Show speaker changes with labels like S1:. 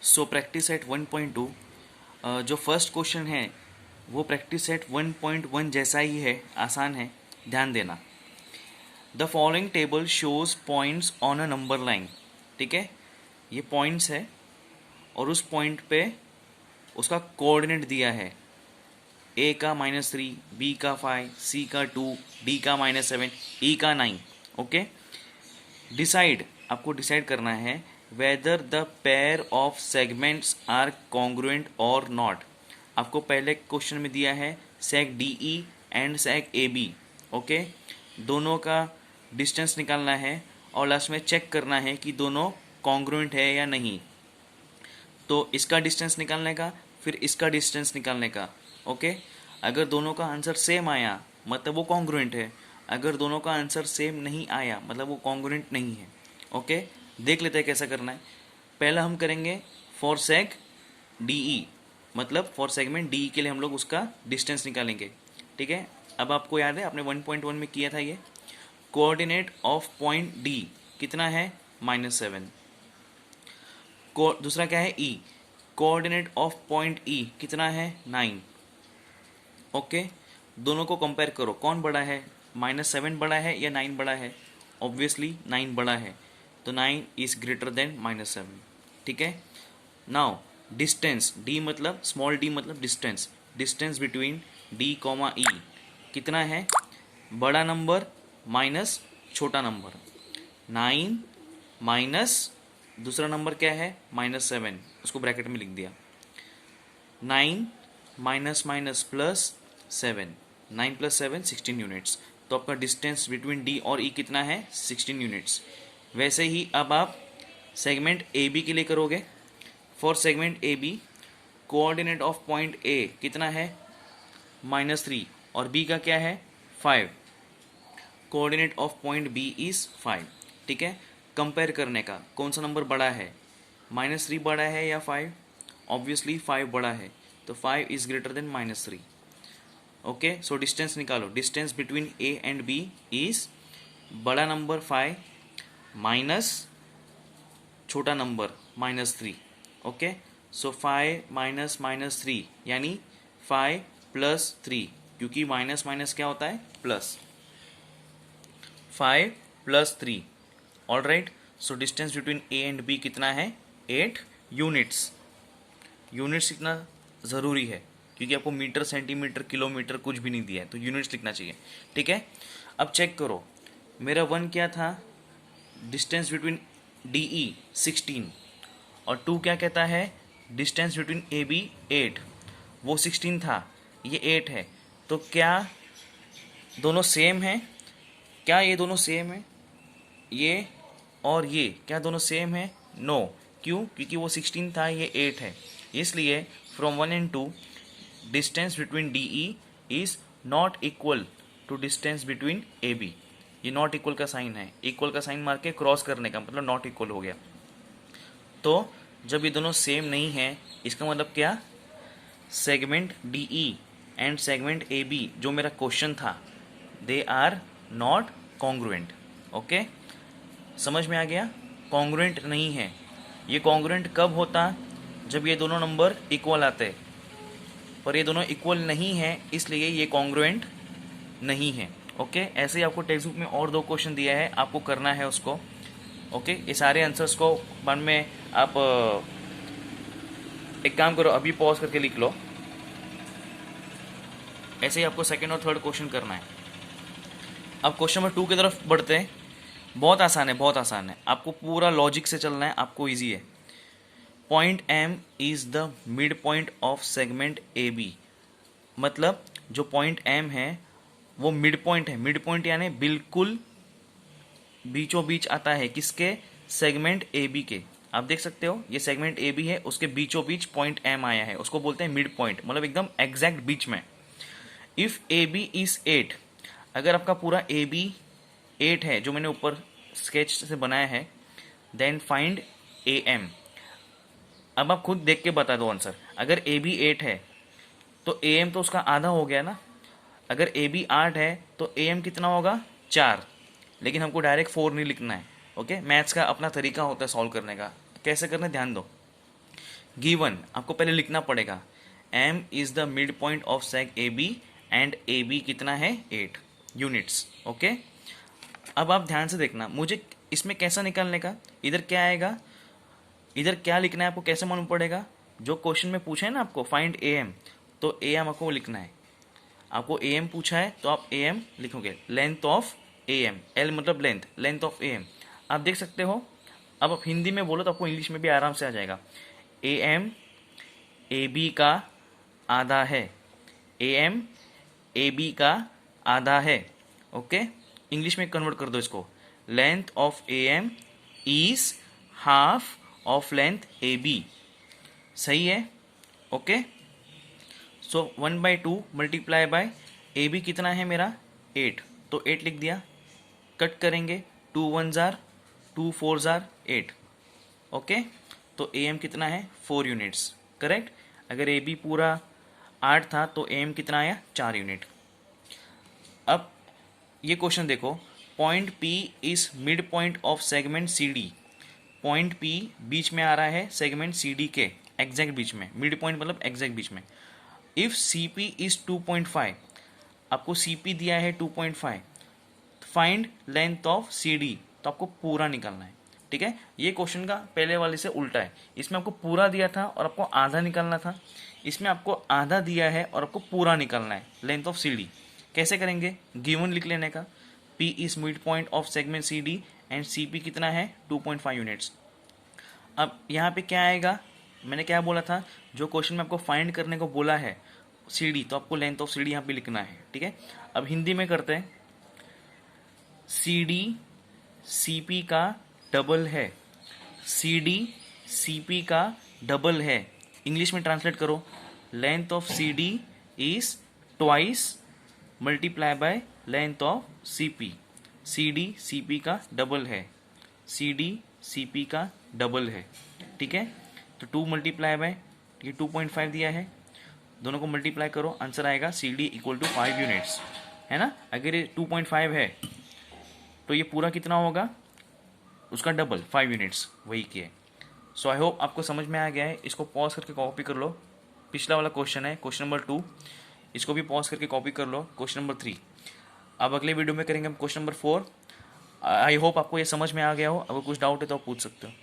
S1: So practice set 1.2 जो first question है वो प्रैक्टिस सेट 1.1 जैसा ही है, आसान है, ध्यान देना। The following table shows points on a number line. ठीक है, ये पॉइंट्स है और उस पॉइंट पे उसका कोऑर्डिनेट दिया है। ए का -3, बी का 5, सी का 2, डी का -7, ई का 9। ओके, डिसाइड, आपको डिसाइड करना है whether the pair of segments are congruent और नॉट। आपको पहले क्वेश्चन में दिया है seg D E and seg A B. Okay, दोनों का डिस्टेंस निकालना है और लास्ट में चेक करना है कि दोनों कॉन्ग्रुएंट है या नहीं। तो इसका डिस्टेंस निकालने का, फिर इसका डिस्टेंस निकालने का। ओके, अगर दोनों का आंसर सेम आया मतलब वो कॉन्ग्रुएंट है, अगर दोनों का आंसर सेम नहीं आया मतलब वो कॉन्ग्रुएंट नहीं है। ओके, देख लेते हैं कैसा करना है। पहला हम करेंगे फॉर सेग डी ई, मतलब फॉर सेगमेंट डी ई के लिए हम लोग उसका डिस्टेंस निकालेंगे। ठीक है, अब आपको याद है आपने 1.1 में किया था ये। कोऑर्डिनेट ऑफ पॉइंट डी कितना है, -7। दूसरा क्या है, ई, कोऑर्डिनेट ऑफ पॉइंट ई कितना है, 9। ओके, दोनों को कंपेयर करो, कौन बड़ा है, -7 बड़ा है या 9 बड़ा है। ऑब्वियसली 9 बड़ा है, तो 9 इज ग्रेटर देन -7। ठीक है, नाउ डिस्टेंस, डी मतलब स्मॉल डी मतलब distance, distance between D comma ई कितना है, बड़ा नंबर माइनस छोटा नंबर। 9 माइनस दूसरा नंबर क्या है, -7, उसको ब्रैकेट में लिख दिया। 9 माइनस माइनस प्लस 7, 9 + 7 16 यूनिट्स। तो आपका डिस्टेंस बिटवीन डी और ई कितना है, 16 यूनिट्स। वैसे ही अब आप सेगमेंट ए बी के लिए करोगे। For segment A B coordinate of point A कितना है, -3 और बी का क्या है, 5। Coordinate of point B is 5। ठीक है, कंपेयर करने का कौन सा नंबर बड़ा है, -3 बड़ा है या 5। ऑब्वियसली 5 बड़ा है, तो 5 is greater than -3। Okay, so distance निकालो, distance between A and B is बड़ा नंबर 5 माइनस छोटा नंबर -3। ओके, सो 5 माइनस -3 यानी 5 + 3, क्योंकि माइनस माइनस क्या होता है, plus. 5 + 3, all right. So distance between A and B कितना है, 8 यूनिट्स। यूनिट्स लिखना ज़रूरी है क्योंकि आपको मीटर, सेंटीमीटर, किलोमीटर कुछ भी नहीं दिया है, तो यूनिट्स लिखना चाहिए। ठीक है, अब चेक करो, मेरा 1 क्या था, डिस्टेंस बिटवीन डी ई 16, और 2 क्या कहता है, डिस्टेंस बिटवीन ए बी 8। वो 16 था, ये 8 है, तो क्या दोनों सेम हैं, क्या ये दोनों सेम है, ये और ये क्या दोनों सेम है, नो। क्यों, क्योंकि वो 16 था, ये 8 है। इसलिए from 1 and 2 distance between D E is not equal to distance between A B. ये नॉट इक्वल का साइन है, इक्वल का साइन मार के क्रॉस करने का मतलब नॉट इक्वल हो गया। तो जब ये दोनों सेम नहीं है, इसका मतलब क्या, segment D E and segment A B जो मेरा क्वेश्चन था, they are not congruent. Okay, समझ में आ गया, कॉन्ग्रुएंट नहीं है। ये कॉन्ग्रुएंट कब होता, जब ये दोनों नंबर इक्वल आते, पर ये दोनों इक्वल नहीं है, इसलिए ये कॉन्ग्रुएंट नहीं है। ओके, ऐसे ही आपको टेक्स्ट बुक में और 2 क्वेश्चन दिया है, आपको करना है उसको। ओके, ये सारे आंसर्स को बाद में आप एक काम करो, अभी पॉज करके लिख लो। ऐसे ही आपको सेकंड और थर्ड क्वेश्चन करना है। अब क्वेश्चन नंबर 2 की तरफ बढ़ते हैं। बहुत आसान है, बहुत आसान है, आपको पूरा लॉजिक से चलना है, आपको ईजी है। Point M is the mid point of segment A B, मतलब जो पॉइंट एम है वो मिड पॉइंट है। मिड पॉइंट यानी बिल्कुल बीचों बीच आता है, किसके, सेगमेंट ए बी के। आप देख सकते हो ये सेगमेंट ए बी है, उसके बीचों बीच पॉइंट एम आया है, उसको बोलते हैं मिड पॉइंट, मतलब एकदम एग्जैक्ट बीच में। इफ ए बी इज 8, अगर आपका पूरा ए बी 8 है जो मैंने ऊपर स्केच से बनाया है, देन फाइंड ए एम। अब आप खुद देख के बता दो आंसर। अगर ए बी 8 है तो ए एम तो उसका आधा हो गया ना। अगर ए बी 8 है तो ए एम कितना होगा, 4। लेकिन हमको डायरेक्ट 4 नहीं लिखना है। ओके, मैथ्स का अपना तरीका होता है सॉल्व करने का, कैसे करना है ध्यान दो। गिवन आपको पहले लिखना पड़ेगा, M is the mid point of seg A B and A B कितना है 8 यूनिट्स। ओके, अब आप ध्यान से देखना, मुझे इसमें कैसा निकालने का, इधर क्या आएगा, इधर क्या लिखना है आपको कैसे मालूम पड़ेगा, जो क्वेश्चन में पूछा है ना आपको फाइंड ए एम, तो ए एम आपको लिखना है, आपको ए एम पूछा है तो आप ए एम लिखोगे, length of A M, L मतलब length, length of A M. आप देख सकते हो, अब आप हिंदी में बोलो तो आपको इंग्लिश में भी आराम से आ जाएगा। ए एम ए बी का आधा है, ए एम ए बी का आधा है। ओके, इंग्लिश में कन्वर्ट कर दो इसको, length of A M is half of length A B. सही है। Okay, so 1/2 multiply by A B कितना है मेरा 8, तो 8 लिख दिया। कट करेंगे, 2 1 जार 2 4 जार 8। ओके, तो ए एम कितना है 4 यूनिट्स, करेक्ट। अगर ए बी पूरा 8 था तो ए एम कितना आया 4 यूनिट। अब ये क्वेश्चन देखो, point P is mid point of segment C D. Point P बीच में आ रहा है सेगमेंट सी डी के एग्जैक्ट बीच में, मिड पॉइंट मतलब एग्जैक्ट बीच में। इफ सी पी इज 2.5, आपको सी पी दिया है 2.5, find length of C D, तो आपको पूरा निकालना है। ठीक है, ये क्वेश्चन का पहले वाले से उल्टा है, इसमें आपको पूरा दिया था और आपको आधा निकालना था, इसमें आपको आधा दिया है और आपको पूरा निकालना है लेंथ ऑफ सी डी। कैसे करेंगे, गिवन लिख लेने का, P is mid point of segment C D and C P कितना है 2.5 यूनिट्स। अब यहाँ पे क्या आएगा, मैंने क्या बोला था, जो क्वेश्चन में आपको फाइंड करने को बोला है सी डी, तो आपको लेंथ ऑफ सी डी यहाँ पे लिखना है। ठीक है, अब हिंदी में करते हैं, सी डी सी पी का डबल है, सी डी सी पी का डबल है। इंग्लिश में ट्रांसलेट करो, length of C D is twice multiply by length of C P. C D C P का डबल है, सी डी सी पी का double है। ठीक है, तो 2 मल्टीप्लाई बाय ये 2.5 दिया है, दोनों को मल्टीप्लाई करो, आंसर आएगा C D equal to 5 units, है ना। अगर ये 2.5 है तो ये पूरा कितना होगा, उसका डबल 5 यूनिट्स, वही किए। सो आई होप आपको समझ में आ गया है। इसको पॉज करके कॉपी कर लो, पिछला वाला क्वेश्चन है क्वेश्चन नंबर 2, इसको भी पॉज करके कॉपी कर लो, क्वेश्चन नंबर 3। अब अगले वीडियो में करेंगे हम क्वेश्चन नंबर 4। आई होप आपको ये समझ में आ गया हो, अगर कुछ डाउट है तो आप पूछ सकते हो।